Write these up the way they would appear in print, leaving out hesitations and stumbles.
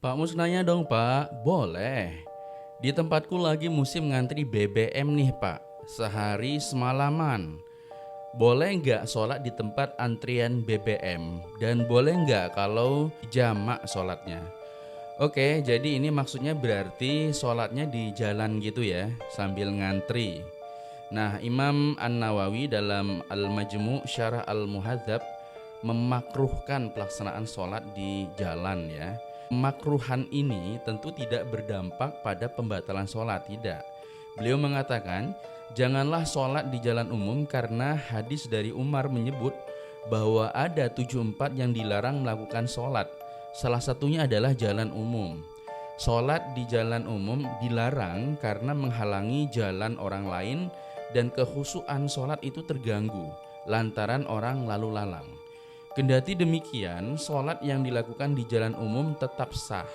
Pak Mus nanya dong Pak, boleh. Di tempatku lagi musim ngantri BBM nih Pak, sehari semalaman. Boleh nggak sholat di tempat antrian BBM? Dan boleh nggak kalau jamak sholatnya? Oke, jadi ini maksudnya berarti sholatnya di jalan gitu ya, sambil ngantri. Nah, Imam An-Nawawi dalam Al-Majmu' Syarah Al-Muhadzab memakruhkan pelaksanaan sholat di jalan ya. Makruhan ini tentu tidak berdampak pada pembatalan sholat, tidak. Beliau mengatakan, janganlah sholat di jalan umum karena hadis dari Umar menyebut bahwa ada 74 yang dilarang melakukan sholat. Salah satunya adalah jalan umum. Sholat di jalan umum dilarang karena menghalangi jalan orang lain dan kekhusyuan sholat itu terganggu lantaran orang lalu lalang. Kendati demikian, sholat yang dilakukan di jalan umum tetap sah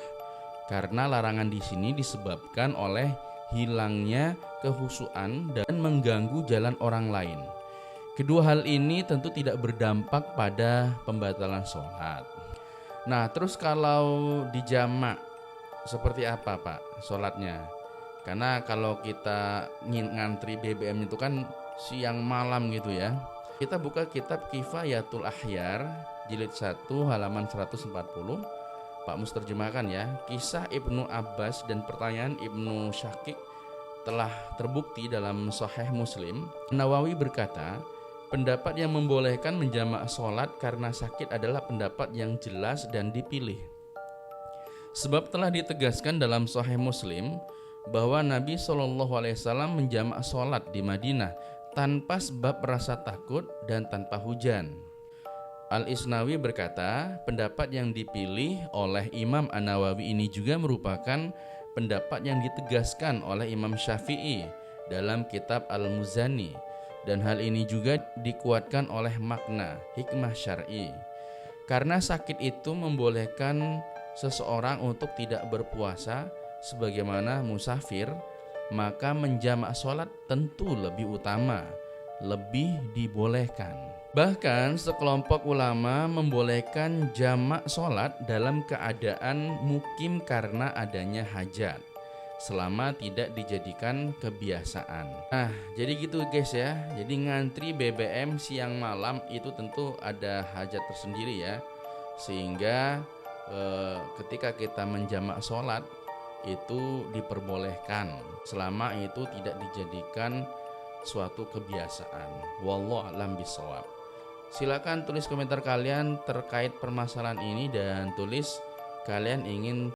karena larangan di sini disebabkan oleh hilangnya kekhusyuan dan mengganggu jalan orang lain. Kedua hal ini tentu tidak berdampak pada pembatalan sholat. Nah, terus kalau di jamak seperti apa Pak sholatnya? Karena kalau kita ngantri BBM itu kan siang malam gitu ya. Kita buka kitab Kifayatul Akhyar jilid 1 halaman 140. Pak Mus terjemahkan ya. Kisah Ibnu Abbas dan pertanyaan Ibnu Syakik telah terbukti dalam Sahih Muslim. Nawawi berkata, pendapat yang membolehkan menjamak sholat karena sakit adalah pendapat yang jelas dan dipilih. Sebab telah ditegaskan dalam Sahih Muslim bahwa Nabi SAW menjamak sholat di Madinah tanpa sebab rasa takut dan tanpa hujan. Al-Isnawi berkata, pendapat yang dipilih oleh Imam An-Nawawi ini juga merupakan pendapat yang ditegaskan oleh Imam Syafi'i dalam kitab Al-Muzani, dan hal ini juga dikuatkan oleh makna hikmah syar'i. Karena sakit itu membolehkan seseorang untuk tidak berpuasa sebagaimana musafir, maka menjamak sholat tentu lebih utama, lebih dibolehkan. Bahkan sekelompok ulama membolehkan jamak sholat dalam keadaan mukim karena adanya hajat, selama tidak dijadikan kebiasaan. Nah, jadi gitu guys ya. Jadi ngantri BBM siang malam itu tentu ada hajat tersendiri ya. Sehingga ketika kita menjamak sholat itu diperbolehkan selama itu tidak dijadikan suatu kebiasaan. Wallahu a'lam bishawab. Silakan tulis komentar kalian terkait permasalahan ini dan tulis kalian ingin